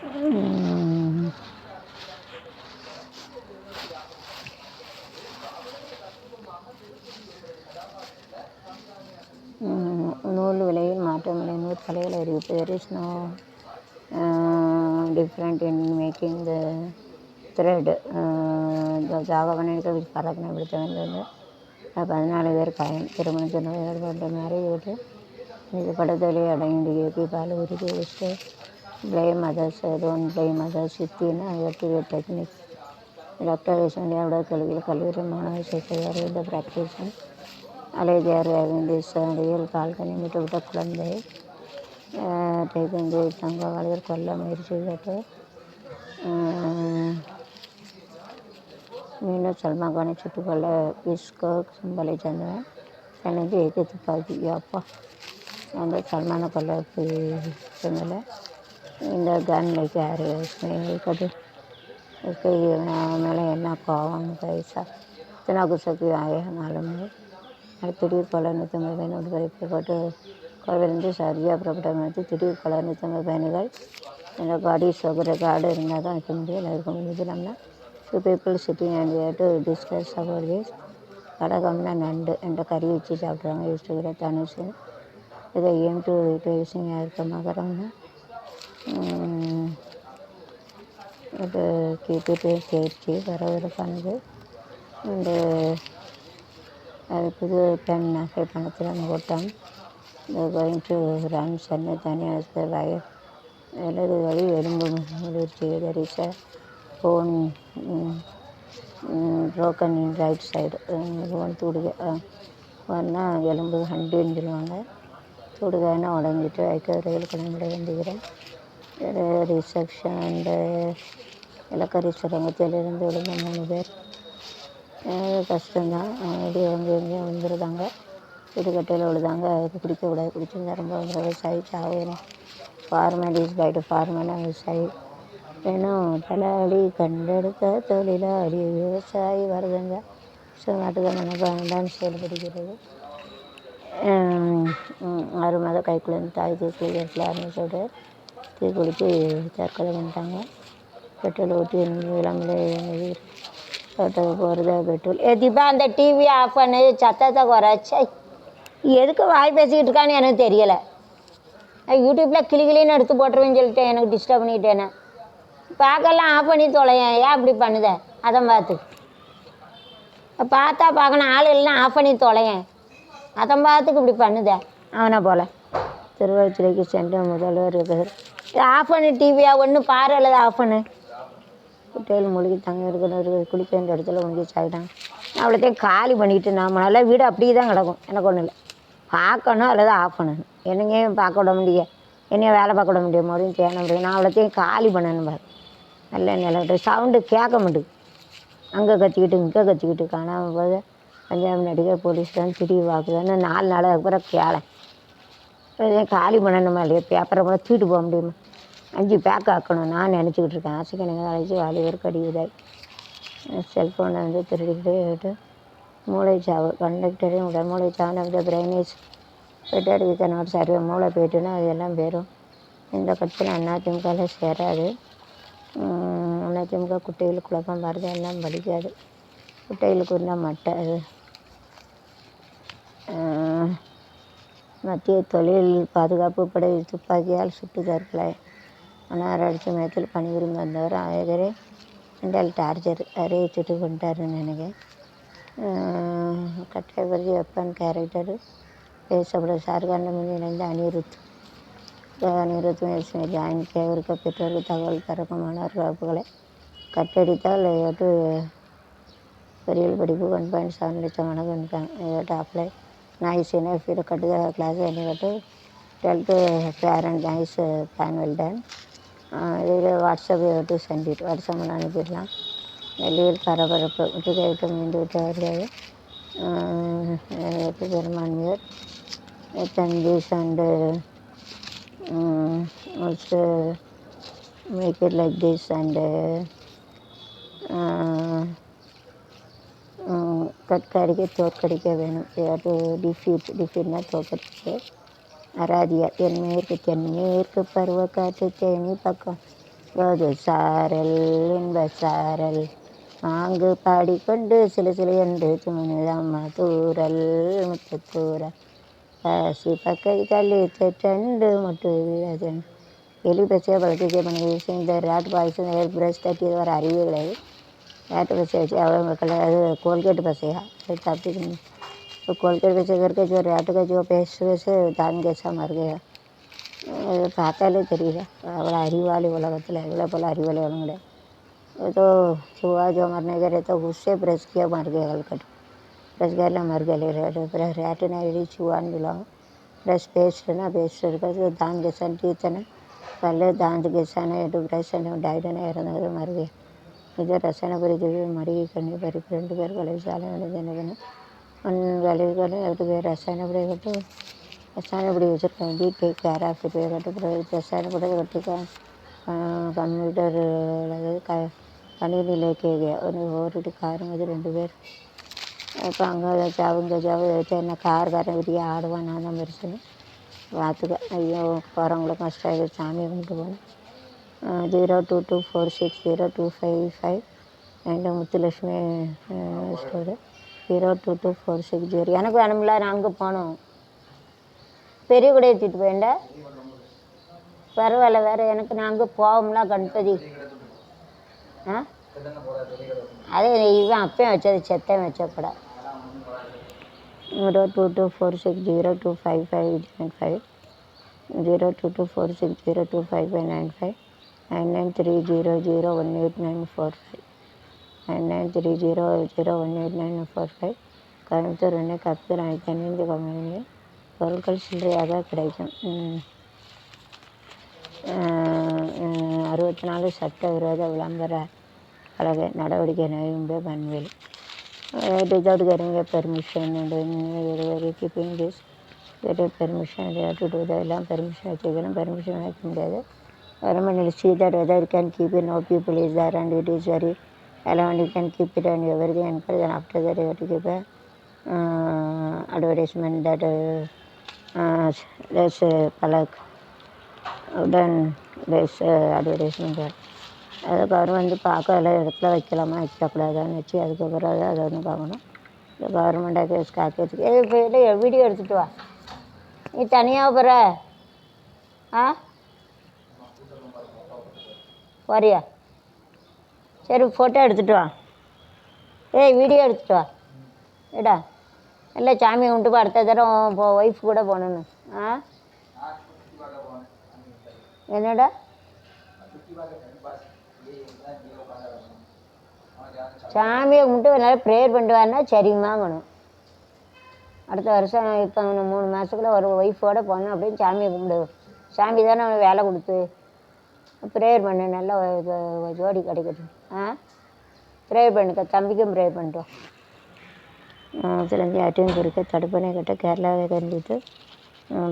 உம், நூல் விலையில் மாற்றமில்லை. நூற்கடையில் அறிவிப்பு. There is no different in making the thread. ஜாகவனிகள் பறக்கனை பிடித்தவன் 14 பேர் காயம். திருமணத்தின் ஏற்பட்ட மேரேஜ் இது படத்தொலி அடங்கி பால் உறுதி வச்சு blame others, don't blame others. சித்தின்னு ஆக்டிவேட் டெக்னிக். டாக்டர் விட கல்லூரி மாணவர் சேர்க்கிறார். இந்த ப்ராக்டிஸன் அலைஜியார் ரியல் பால்கனி விட்டுவிட்ட குழந்தை டைப்பந்து தங்க வளையர் கொல்ல முயற்சி கேட்டு மீண்டும் சல்மான் சுட்டுக்கொள்ள பிஸ்கோ சிம்பலை சேர்ந்தவன் தனக்கு ஏற்று துப்பாக்கி. அப்பா அந்த சல்மானை கொல்ல சொன்னல இந்த கன் லைக் யார் கட்டு மேலே என்ன கோவம் பைசா இத்தனை குசக்கு மாலும் திடீர் கொலை 150 பயணம் பறிக்கப்பட்டு கோவிலிருந்து சரியாக புறப்பட்ட திடீர் கொலை 150 பயணிகள் இந்த காடி சோகர கார்டு இருந்தால் தான் வைக்க முடியும். இருக்க முடியுது. நம்ம 2 people sitting and we have to discuss about this. கடகம்னா நண்டு என்ற கறி வச்சு சாப்பிட்றாங்க. யூஸ்டுகிற தனுஷு இதை ஏன்ட்டு பேசிங்க இருக்க மகரம்னா இது கேட்டுட்டு கேட்சி வரவிருப்பானது. இந்த அது புது பெண் நகை பணத்தில் ஓட்டம் கோயிங் டு ரன் சென்னை தனியார் வயர் இடது வழி எலும்பு முதிர்ச்சி தரிச phone broken in right side phone தூடுக ஒன்றா எலும்பு ஹண்டுன்னு சொல்லுவாங்க. தூடுகைன்னா உடஞ்சிட்டு வைக்க ரயில் குழந்தை வந்துக்கிறேன். ரிசப்ஷன் அண்டு இலக்கரி சுரங்கத்திலிருந்து விழுந்த 3 பேர். கஷ்டம்தான். அப்படி எங்கேயும் விழுந்துருந்தாங்க. வீடுகட்டையில் விழுதாங்க. அது குடிக்கக்கூடாது. குடிச்சிருந்தா ரொம்ப விவசாயி சாவேணும். ஃபார்மலிஸ் பைட்டு ஃபார்மலாக விவசாயி வேணும். தலாளி கண்டெடுத்த தொழிலாளி விவசாயி வருதுங்க. நாட்டுக்கு மனப்பான்தான் செயல்படுகிறது. 6 மாத கைக்குள்ளேருந்து தாய் தீக்குளிக்கிறதுல ஆரம்பிச்சோடு தீக்குளித்து தற்கொலை பண்ணிட்டாங்க. பெட்ரோல் ஊற்றி இளம்பிள்ளை போகிறத பெட்ரோல் தீபா அந்த டிவி ஆஃப் பண்ணு, சத்தத்தை குறைச்சா. எதுக்கு வாய் பேசிக்கிட்டு இருக்கான்னு எனக்கு தெரியலை. யூடியூப்பில் கிளின்னு எடுத்து போட்டுருவேன்னு சொல்லிட்டேன். எனக்கு டிஸ்டர்ப் பண்ணிக்கிட்டேனே. பார்க்கலாம் ஆஃப் பண்ணி தொலையேன். ஏன் அப்படி பண்ணுத? அதை பார்த்தா பார்க்கணும். ஆள் இல்லைன்னா ஆஃப் பண்ணி தொலையேன். அதை பார்த்துக்கு இப்படி பண்ணுத அவனை போல். திருவள்ளுவருக்கு சென்ற முதல்வர் ஆஃப் பண்ணு டிவியா ஒன்று பாரு அல்லது ஆஃப் பண்ணு. குட்டையில் மூழ்கி தங்க இருக்கிற குளிக்க வேண்டிய இடத்துல முழுகி சாப்பிட்டாங்க. அவ்வளோத்தையும் காலி பண்ணிக்கிட்டு நாம் நல்லா வீடு அப்படியே தான் கிடக்கும். எனக்கு ஒன்றும் இல்லை. பார்க்கணும் அல்லது ஆஃப் பண்ணணும். என்னையும் பார்க்க விட முடியும், என்னையும் வேலை பார்க்க விட முடியும், மறுபடியும் தேட முடியும். நான் அவ்வளோத்தையும் காலி பண்ணணும் பாரு. நல்ல நிலவிட்டு சவுண்டு கேட்க மாட்டேங்குது. அங்கே கத்திக்கிட்டு இங்கே கத்திக்கிட்டு காணாமல் போது பஞ்சாப் நடிகர் போலீஸ் தான் திடீர் வாக்குதான்னு 4 நாள் அதுக்கப்புறம் கேளேன். அதையும் காலி பண்ணணுமா இல்லையா? பேப்பரை கூட தூக்கிட்டு போக முடியுமா? 5 பேக் ஆக்கணும் நான் நினச்சிக்கிட்டு இருக்கேன். ஆசைக்கணக்கு அழைச்சி வாலிபர் கடிவுதாய். செல்ஃபோனை திருடிக்கிட்டு மூளைச்சாவு. கண்டக்டரையும் உடல் மூளைச்சாவுன்னு விட பிரெயினேஜ் பெட்டர் வித் நாட் சர்வே. மூளை போய்ட்டுன்னா அது எல்லாம் போயிடும். இந்த கட்சியில் அதிமுகவில் சேராது. அதிமுக குட்டையில் குழப்பம் பாருது. எல்லாம் படிக்காது. குட்டையில் கூறினா மட்டை அது. மத்திய தொழில் பாதுகாப்பு படை துப்பாக்கியால் சுட்டு தற்கொலை. ஆனால் அடித்த மயத்தில் பணிபுரிந்து வந்தவர் எதிரே மென்டல் டார்ச்சர் அறையை சுட்டு கொண்டாருன்னு நினைக்கிறேன். கட்டாயபரிசி வெப்பன் கேரக்டர் பேசப்பட சார்காண்ட மீது இணைந்த அனிருத் முயற்சி ஜாயின் கேவருக்கு பெற்றோருக்கு தகவல் பறக்கும் மாணவர் வகுப்புகளை கட்டடித்தால் பொறியியல் படிப்பு 1.7 லட்சம் கணக்கு வந்துட்டாங்க. Apply nice enough to cut the class and you have to tell to parent nice plan well done. WhatsApp to send it. வாட்ஸ்அப்பில் அனுப்பிடலாம். வெளியில் பரபரப்பு விட்டு மீண்டு விட்டவர்கள் பெருமான்மையர் thanks and also make it like this and கட்காரிக்கு தோற்கடிக்க வேணும். டிஃபீட்னா தோற்கடிக்க. அராதியா தென்மேற்கு பருவ காற்று தேனி பக்கம் போது சாரல் இன்ப சாரல் மாங்கு பாடிக்கொண்டு சிலு சிலு என்று துணிதம்மா தூரல் முத்துத்தூரல் காசி பக்கை கல்லி தெற்றண்டு முட்டு விழதன் எலி பச்சையை பழக்கத்தை பண்ணி இந்த ராட்டு பாய்ச்சி பிரஷ் தட்டி வர அறிவே கிடையாது. ராட்டு பச்சை வச்சு அவ்வளோ மக்கள் அது கோல்கேட்டு பசையா அது தப்பிக்கணும். तो कोलगेट बेचे करके जो रेट का जो पेस्ट वैसे दान कैसा मर गया பார்த்தாலே தெரியல. அவ்வளோ அறிவாளி உலகத்தில் எவ்வளோ போல் அறிவாளி ஒன்றும் கிடையாது. तो चूहा जो मरने के रहते उससे ब्रश किया मर गया कलकट ब्रश गया मर गए रेट ना इड़ी चूहा சொல்லுவாங்க. ப்ரஷ் பேஸ்ட்டுனா பேஸ்ட் இருக்கிறது தான் கெசான் டீத்தனை பல்ல தாந்து கெசான எட்டு ப்ரஷ் டைடனை இறந்தது மருகே இது ரசாயன பரிதவி மருகி கண்ணி பறிப்பு 2 பேர் கொலை சாலை என்ன விளைவுகளை 2 பேர் ரசாயனப்படி கட்டு ரசாயனப்படி வச்சுருக்கேன். We take care of the பேர் கட்டு ரசாயனப்படி கட்டி கம்ப்யூட்டர் அதாவது கணினிலேக்கே ஓரிட்டு காரும் அது 2 பேர் இப்போ அங்கே ஜாவு என்ன காரக்காரன் வீட்டுக்கு ஆடுவான் நான் தான் பெருசுன்னு பார்த்துக்க. ஐயோ போகிறவங்களும் கஷ்டம் ஆகிடுது. சாமியை கும்பிட்டு போகணும். 0224602555 எங்கள் முத்துலட்சுமி ஸ்டோரு 022460 எனக்கு வேணும்ல. நான் அங்கே போனோம் பெரிய கூட ஏற்றிட்டு போயிண்டா பரவாயில்ல வேறு எனக்கு நான் அங்கே போவோம்ல கணபதி. அதே இவன் அப்பயும் வச்சது செத்தையும் வச்ச கூட 0224602555 0224602555 9930018945 9930018945 கோயம்புத்தூர் உடனே கப்பூர் அனைத்து கம்பெனியில் பொருட்கள் சில்லறையாக கிடைக்கும். 64 சட்டவிரோத விளம்பர கழக நடவடிக்கை நவீன Panvel without getting a permission and very keeping this get a permission they have to do that எல்லாம் பெர்மிஷன் வச்சுக்கணும். பெர்மிஷன் வைக்க முடியாது. Government see that whether you can keep it no people is there and it is very allowed you can keep it and everything and then after that you have to keep a advertisement that there's palak then there's advertisement there. அதுக்கப்புறம் வந்து பார்க்க எல்லா இடத்துல வைக்கலாமா வைக்கக்கூடாதான்னு வச்சு அதுக்கப்புறம் அதை வந்து பார்க்கணும். இந்த கவர்மெண்ட் கேஸ் காக்கிறதுக்கு போயிட்டு வீடியோ எடுத்துகிட்டு வா. நீ தனியாக போகிற வரியா? சரி ஃபோட்டோ எடுத்துகிட்டு வா. வீடியோ எடுத்துகிட்டு வா. ஏடா இல்லை சாமி கும்பிட்டு போ. அடுத்த தடவை ஒய்ஃப் கூட போகணுன்னு. என்னடா சாமியை கும்பிட்டு ஒரு நாள் ப்ரேயர் பண்ணிட்டு வரனா சரிமாங்கணும். அடுத்த வருஷம் இப்போ 3 மாதத்துக்குள்ள ஒரு ஒய்ஃபோடு போனோம் அப்படின்னு சாமியை கும்பிடு. சாமி தானே அவனுக்கு வேலை கொடுத்து ப்ரேயர் பண்ணு. நல்லா ஜோடி கிடைக்கட்டும். ப்ரேயர் பண்ணுக்க தம்பிக்கும் ப்ரேயர் பண்ணிட்டோம். சிலந்தி ஆட்டையும் குறிக்க தடுப்பணை கட்ட கேரளாவை கண்டித்து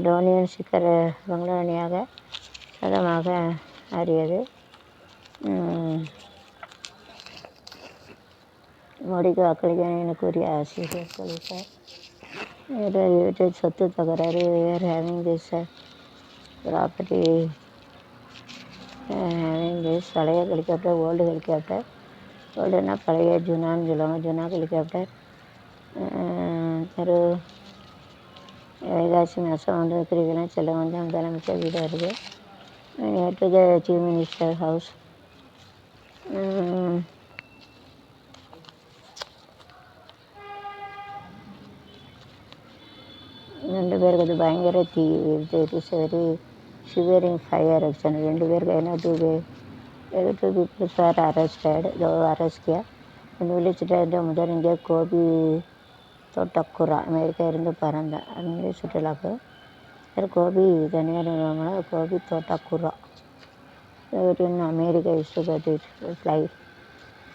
டோனியன் சிக்கர் பங்களானியாக சதமாக அறியது. மோடிக்கு வாக்களிக்க கூறிய ஆசிரியர் போலீசார் வீட்டில் சொத்து தகராறு having this property having this பழைய ஹெலிகாப்டர் ஓல்டு ஹெலிகாப்டர் ஓல்டுன்னா பழைய ஜுனான்னு சொல்லுவாங்க. ஜுனா ஹெலிகாப்டர் ஒரு வைகாசி மாதம் வந்து இருக்கிறீங்களாம் செல்ல வந்து முதலமைச்சர் வீடு வருது. நேற்று த சீஃப் மினிஸ்டர் ஹவுஸ் 2 பேருக்கு அது பயங்கர தீ வெரி சிவியரிங் ஃபயர் ஆக்ஷன் 2 பேருக்கு என்ன 2 பீப்புள்ஸ் ஆர் அரெஸ்டட் அரெஸ்ட் கியா விழிச்சிட்ட முதல் இந்தியா கோபி தோட்டக்குரா அமெரிக்கா இருந்து பறந்த அங்கே சுற்றுலாக்கு கோபி தனியார் நிறுவனம் கோபி தோட்டக்குரா அமெரிக்கா இஷ்டப்பட்டு ஃப்ளை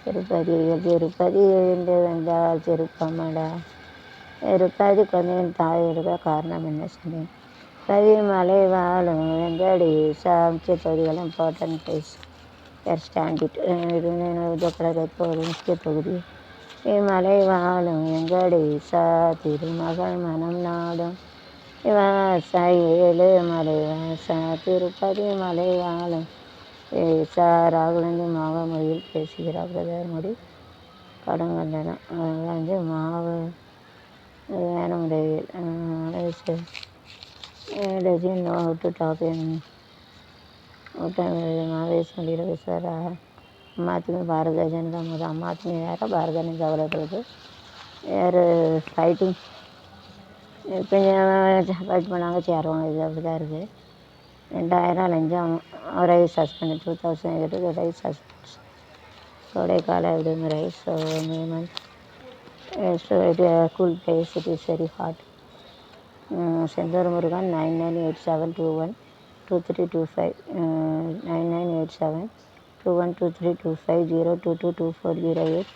திருப்பதி திருப்பதி என்று வந்தால் திருப்பமடா திருப்பதி கொஞ்சம் தாய் இருக்க காரணம் என்ன சொன்னேன். பதிமலை வாழும் வெங்கடி முக்கிய தொகுதிகள் இம்பார்ட்டன்ட் பிளேஸ் ஸ்டாண்டிட் கழகத்துக்கு ஒரு முக்கிய தொகுதி. மலை வாழும் வெங்கடி திருமகள் மனம் நாடும் வாசா 7 மலை வாசா திருப்பதி மலை வாழும் ராகுல் மாவா மொழியில் பேசுகிறார். பிரதமர் மோடி கடும் கண்டனம். அதனால் மாவு வேற முறையில் doesn't know how to talk in மாவேஸ் மொழியில் பேசுகிறார். அம்மா ஆத்மி பாரதிய ஜனதா முதல் அம்மா ஆத்மி வேறு பாரதிய ஜனதா வளர்கிறது வேறு ஃபைட்டிங் கொஞ்சம் ஃபைட் பண்ணாங்க சேருவாங்க. இது அப்படி தான் இருக்குது. 2000 லஞ்சம் ரைஸ் சஸ்பெண்ட் 2008 ரைஸ் சஸ்பெண்ட் கோடைக்கால விடுமுறை. So cool place it is very hot. Senthoor Murugan 9987212325 9987212325 0222408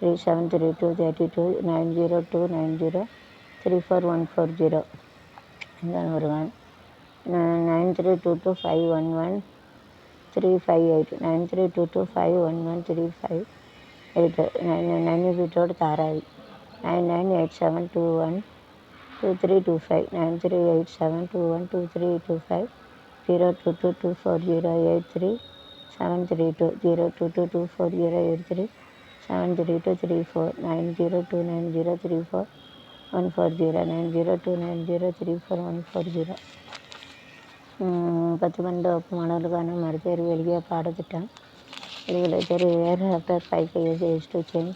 373232 9029034140. Senthoor Murugan 9322511358 9322511358 நன்னிபீட்டோடு தாராவி 9987212325 9387212325 02224083732 02224083732 9029034140 9029034140. 10-12 வகுப்பு மாணவர்களுக்கான மருத்துவர் வெளியே பாடத்திட்டம் வேறு after 5 years is to change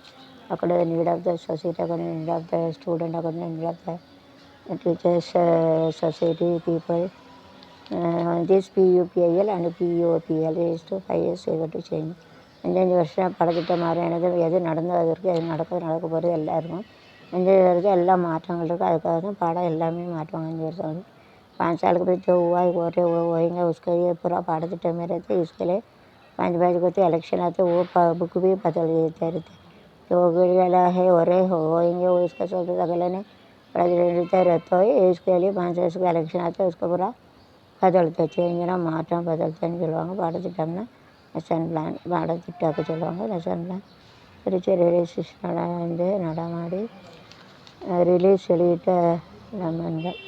according to the need of the society, according to the need of the student, according to the need of the teachers, society, people. This PUPIL and PUOPL is to 5 years able to change. 5 வருஷம் பாடத்திட்டம் மாறும். எது நடந்தது இருக்குது எது நடக்க போகிறது எல்லாம் இருக்கும். 5 வருஷம் எல்லா மாற்றங்கள் இருக்குது. அதுக்காக தான் பாடம் எல்லாமே மாற்றுவாங்க. 5 வருஷம் வந்து 5 साल के बच्चे हुआ है होएंगे उसका ये पूरा पाठ्यक्रम में रहते इसके लिए 5 को तो इलेक्शन आते वो बुक भी बदल देते रहते तो वाला है और होएंगे वो इसका चलते अगले ने रहता रहता है. इसके लिए 5 वर्ष का इलेक्शन आता है उसका पूरा बदलते चेंजना மாற்றம் बदलतेன்னு சொல்லுவாங்க. பாடத்திட்டம்னா லெசன் பிளான் பாடத்திட்டத்தை சொல்லுவாங்க. லெசன் பிளான் திருச்சி ரயில்வே ஸ்டேஷனோட வந்து நடமாடி ரிலீஸ் வெளியிட்ட லெமன்கள்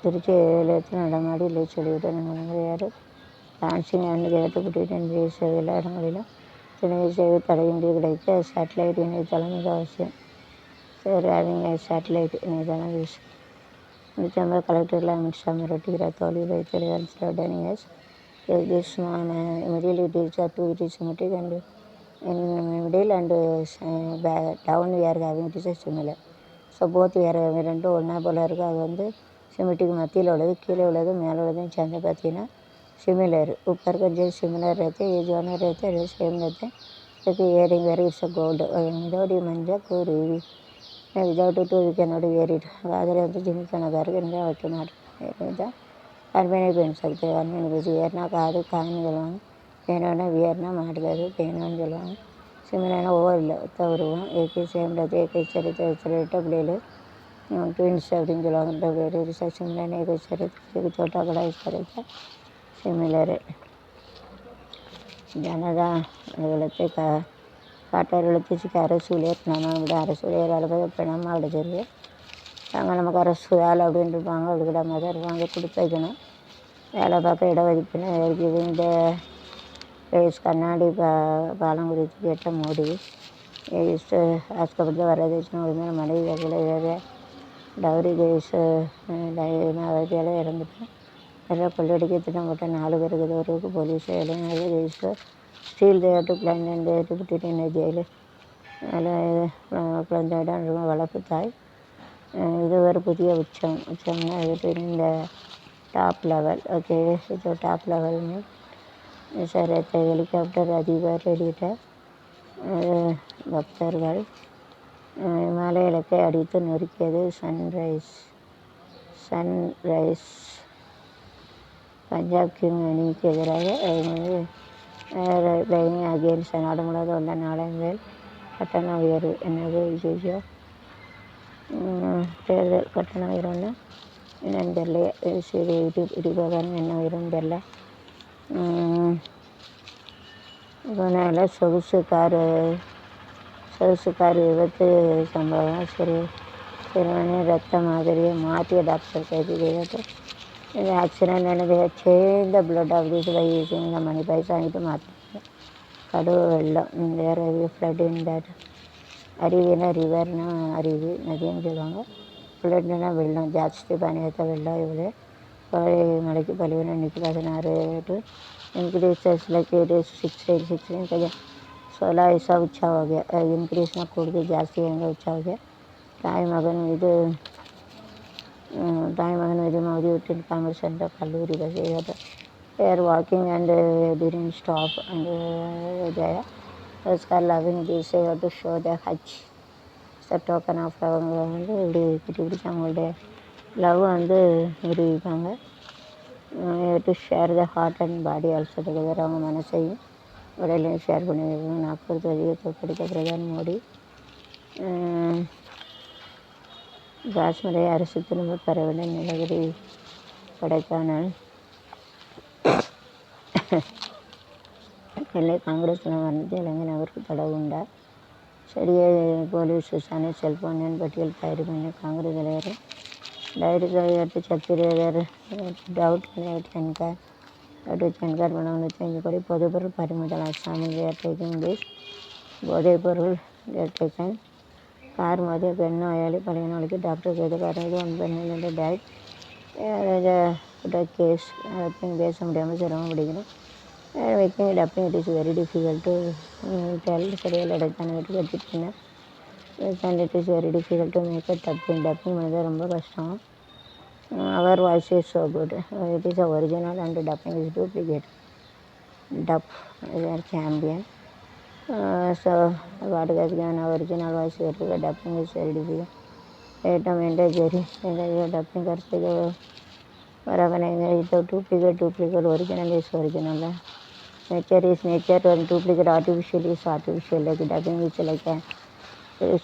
திருச்சி நிலையத்தில் நடமாடி ரிலீஸ் வெளியிட்ட லெமன்கள் யார் டான்சிங் அண்ட் கேட்டுப்பட்டு எல்லா இடங்களிலும் துணை சேவை தடையின்றி கிடைக்க சேட்டலைட் இணையதளம் மிக அவசியம். சரி அவங்க சேட்டலைட் இணையதளம் யூஸ் டிசம்பர் கலெக்டரில் அமித்ஷா மிரட்டுகிறார். தோல்வி வைத்திருக்கிறார். டெனியஸ் this middle it is symmetric and in middle and down we are having it is similar. So both we are ரெண்டும் ஒன்றா போல் இருக்குது. அது வந்து சிமெட்ரிக் மத்தியில் உள்ளது கீழே உள்ளது மேலே உள்ளதுன்னு சேர்ந்து பார்த்தீங்கன்னா सिमिलर ऊपर का जो सिमिलर रहते ये जो रहते हैं सेम रहते हैं. क्योंकि earring wear it's a gold without ये मंजा को रीवी without to we can not wear it ಆದರೆ ಅಂತ ಜಿಮ್ಮಿಕನಗಾರರಿಗೆ ಅವಕ್ಕೆ ಮಾಡ್ತಾರೆ ಅರ್ಮೇನೆ ಪೇನ್ सकते ಅರ್ಮೇನೆ ಬೇಸಿ ಏರ್ನ ಕಾದು ಕಾನು சொல்லுவாங்க. பேனோன்னா வியர்னா மாட்டுக்காது பேனோன்னு சொல்லுவாங்க. சிமிலர்னா ஓவரில் தவறுவோம் ஏகே சேம் रहते ஏகே சரித்த பிள்ளைகள் ट्विंस அப்படின்னு சொல்லுவாங்க. டபிள்யூ சிமிலர் ஏகே சரித்த छोटा बड़ा इसका रहता सिमिलर है. ஜனதா அலுவலகத்தை காட்டார் அரசு ஊழியர் பிணமாக விட அரசு ஊழியர் அலுவலக பிணமாக விடுறது. நாங்கள் நமக்கு அரசு வேலை அப்படின்னு இருப்பாங்க அப்படி கிடாம தான் இருப்பாங்க. கொடுத்து வைக்கணும் வேலை பார்க்க இடஒதுக்கீடு இருக்குது. இந்த கண்ணாடி பாலம் குறித்து கேட்ட மோடி ஆஸ்கப்பட்டு வரதட்சணை உரிமையான மனைவி வகையில் டவுரி கேஸ் வேலை இறந்துட்டேன். நிறைய கொள்ளடிக்க திட்டம் போட்ட 4 பேருக்கு ஒருவருக்கு போலீஸ் இளைஞர் ரெஜிஸ்டர் ஸ்டீல் தேட்டு பிளான் தேட்டு விட்டுட்டு என்ன ஜெயிலு குழந்தையிடம் வளர்ப்பு தாய். இது ஒரு புதிய உச்சம்னா இது இந்த டாப் லெவல் ஓகே இது டாப் லெவல் சார் ஹெலிகாப்டர் அதிபர் வெளியிட்ட பக்தர்கள் மலை இலக்கை அடித்து நொறுக்கியது சன்ரைஸ் பஞ்சாப் கிங் அணிக்கு எதிராக பிளேயிங் அகேன்ஸ்ட் நாடு முழுவதும் உள்ள நாடகங்கள் கட்டண உயர்வு என்னது விஜயோ தேர்தல் கட்டண உயர்வுன்னா என்னன்னு தெரில. சரி இடிபகன்னு என்ன உயர்வுன்னு தெரில. இதனால் சொகுசு கார் விபத்து சம்பவம் சிறுவனை ரத்த மாதிரியை மாற்றிய டாக்டர் கைது செய்யப்பட்டு The accident and they had changed the blood of this by using the money paisa into மாற்றினாங்க. கடவு வெள்ளம் வேறு ஃப்ளட் இன் தட் அருவினா ரிவர்னா அருவி நதின்னு சொல்லுவாங்க. ஃப்ளட்னா வெள்ளம் ಜಾಸ್ತಿ ಪಾನಿ ಆಯ್ತಾ வெள்ள ಇವೆ ಮಳೆಗೆ ಬಲಿವಿನ ನಿಕ್ಕಿ 16 to increases like it is 6 का 16 ऐसा ऊँचा हो गया. इंक्रीज ना कोड के ಜಾಸ್ತಿ ಹೆಂಗೆ ऊँचा हो गया. ತಾಯಿ ಮಗನ ಇದು ಮೋದಿ ಹುಟ್ಟಿದ ಕಾಮರ್ಸ್ ಅಂತ ಕಲ್ಲೂರಿ ಬಸ್ ಇವತ್ತು they are walking and didn't stop and they are loving this to show the hajj. It's a token of love வந்து இப்படி பிடிச்சி அவங்களுடைய லவ் வந்து நிரூபிப்பாங்க. To share the heart and body also together அவங்க மனசையும் உடலையும் ஷேர் பண்ணியிருக்காங்க. 40 வயதில் தோற்கடித்த பிரதமர் மோடி காஷ்மீரை அரசு திரும்ப பெற வேண்டும் நிலவரி கொடைக்கானல் இல்லை காங்கிரஸில் வந்து இளைஞர் அவருக்கு தடவு உண்டா சரியே போலீஸ் விசாரணை செல்ஃபோன் பட்டியல் தயார் பண்ணி காங்கிரஸ் தலைவர் டைரி கையெழுத்து சத்திரியர் டவுட் என்கார் பண்ணவங்க செஞ்சபடி பொதுப்பொருள் பறிமுதல் அஸ்ஸாமில் டேக்கிங் திஸ் போதைப்பொருள் டேக்கன் கார் மோதிய பெண் நோயாளி பழைய நோய்க்கு டாக்டர் எதிர்பார்த்தது 1 பெண்ணிலிருந்து டைட் கேஸ் பேச முடியாமல் சிரமம் பிடிக்கணும் making dubbing it is very difficult to tell சரியாக எடுத்தான வீட்டு கட்டிட்டேன் and it is very difficult to make dubbing பண்ணது ரொம்ப கஷ்டம். அவர் voice is so good it is original and dubbing is duplicate dub is champion. So what has given original voice very dubbing is very difficult. Item and Jerry dubbing करते जो बराबर नहीं तो duplicate original is original. Nature is nature and duplicate artificial is artificial. Like dubbing is like a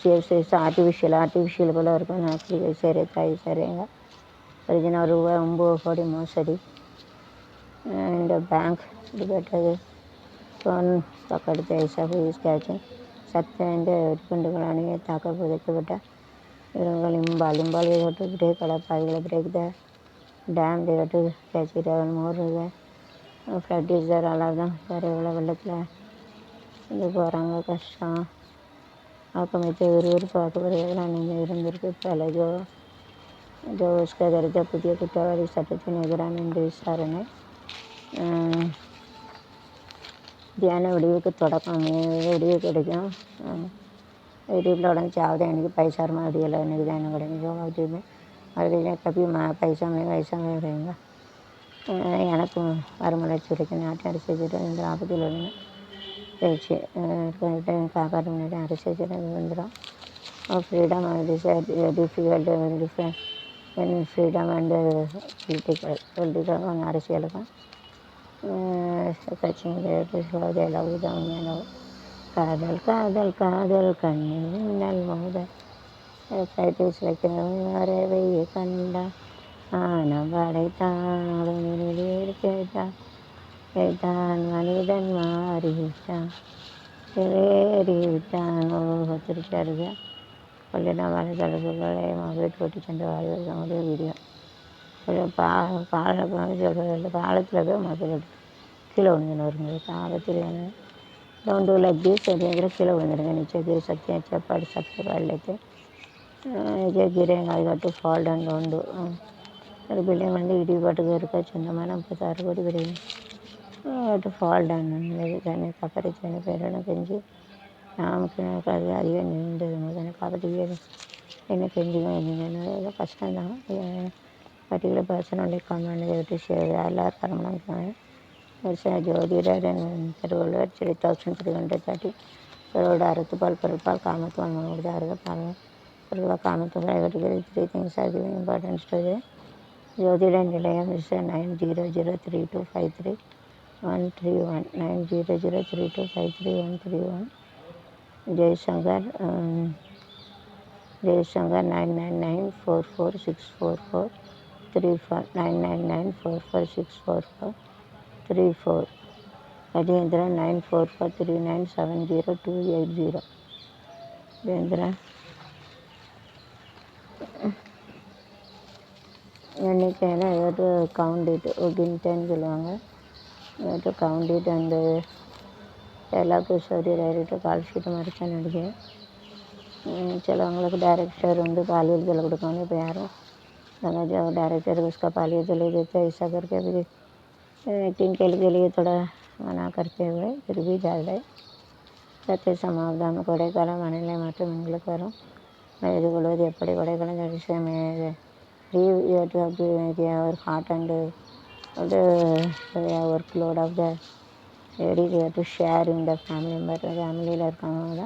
shape is artificial बोला और कौन actually ऐसे रहता है ऐसे रहेगा. Original हुआ उम्बो बड़ी मौसरी and bank better ಫೋನ್ ಪಕಡ್ತೆ ಐಸಾ ಈಸ್ ಕ್ಯಾಚಿಂಗ್ ಸತ್ಯ ಅಂದರೆ ಕುಂಡುಗಳಾಣಿಗೆ ತಾಕ புதைக்கப்பட்ட இவங்கள் இம்பால் டு பிரேக் கடப்பாய்களை break the dam to catch more flood is தர் அலார் தான் வேறு எவ்வளோ வெள்ளத்தில் இது போகிறாங்க கஷ்டம் ஆக்கமைத்து விறுவிறுப்பு ஆக்கப்படுவதில் நீங்கள் இருந்திருக்கு பல ஜோஸ்க கருத்த புதிய குற்றவாளி சட்டத்தின் எதிரான இந்த விசாரணை தியான விடிவுக்கு தொடக்கம் விடிவு கிடைக்கும். யூடியூப்பில் உடனே சாவது எனக்கு பைசா மறுபடியும் எனக்கு தான் என்ன கிடைக்கும் யூடியூப் மறுபடியும் கப்பி பைசாமே வரைங்க எனக்கும் வருமலர்ச்சி கிடைக்கும் நாட்டை அரசியல் இந்த ஆபத்தில் உள்ள பேச்சு காப்பாற்ற முன்னாடி அரசியல் வந்துடும் freedom difficult different freedom and political அரசியலுக்கும் காதல் காதல் காதல் கண்ணில் மின்னல் மோத வரவையை கண்டா ஆனம் படைத்தான் கேட்டான் மனிதன் மாறிவிட்டான் ஏறிவிட்டான் திருச்சாருங்க கொள்ளினா வலைதளங்களை மகளிர் போட்டு சென்ற வாழ்வு வீடியோ சொல்கிறது பாலத்தில் போய் முதல்ல கீழே விழுந்துன்னு வருங்க ஆபத்தில் டோன்ட் டூ லைக் திஸ் அப்படிங்கிற கீழே விழுந்துருங்க நிச்சயகிரி சத்தியம் செப்பாடு சத்திய பாடலைத்து விஜயகிரி அதுக்கட்டு ஃபால்ட் அண்ட் டோன்டு ஒரு பில்டிங் வந்து இடிபாட்டுக்கு இருக்க சொந்தமான 36 கோடி பில்டிங் ஃபால்ட் அண்ட் காப்பாற்றி பேரென கெஞ்சி நமக்கு அது அதிகம் நீண்டது காப்பாற்றி என்ன கெஞ்சிக்கும் ஏதோ கஷ்டம்தான் particular person only command to share all permanent ஜோதிடர் திருவள்ளுவர் 3,330 கரோட அறுத்துப்பால் பொருட்பால் காமத்துவம் கொடுத்து அறுதப்பால் பொருட்பால் காமத்துவம் 3 things are giving importance to the ஜோதிட நிலையம் is 9003253131 9003253131 ஜெய்சங்கர் 999446443 999446434 Rajendra 9443970280 Rajendra எண்ணிக்கையில் டு கவுண்ட் இட் கிண்டன்னு சொல்லுவாங்க. டு கவுண்ட் இட் அண்டு எல்லா ஸ்டோரி டைரக்டர் கால் ஷீட்டு மாதிரி தான் நடிக்கிறேன். சிலவங்களுக்கு டைரக்டர் வந்து பாலியல் தொல்லை கொடுக்கணும். இப்போ யாரும் जो डायरेक्टर उसका पालिए चले देते ऐसा करके अभी एक्टिंग के लिए थोड़ा मना करते हुए फिर भी जा रहे ಪ್ರತಿ ಸಮಾಧಾನ ಕೊಡೆಕಾಲ ಮನೆಯಲ್ಲೇ ಮಾತ್ರ ಮಂಗಳಕ್ಕೆ ವரும் ಎದುಗೊಳ್ಳೋದು ಎಪ್ಪಡಿ ಕೊಡೆಕಾಲ ನಡೆಸ ಮೇಲೆ our heart and the workload of the ladies we have to share in the family member ஃபேமிலியில் இருக்கவங்க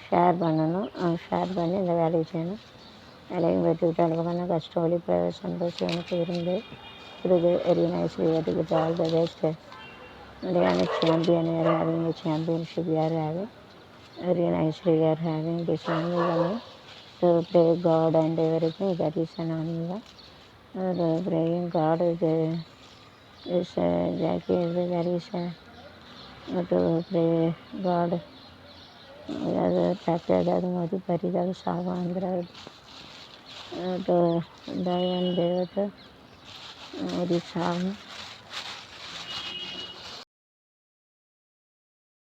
ஷேர் பண்ணணும். ஷேர் பண்ணி இந்த வேலையை செய்யணும். வேலையும் வெட்டி விட்டு அதுக்கப்புறம் கஷ்டம் வழி சந்தோஷம் எனக்கு இருந்து இருக்குது. Very nice we have to get all the best Indiana champion we are having a championship we are having very nice we are having this one to pray God and everything that is an annual praying God is Jackie there is to pray God ಅದು ಮೋದಿ ಪರಿದಾಗ ಸಾವ ಅಂದ್ರೆ to die and ದೇವತೆ ಮೋದಿ ಸಾವು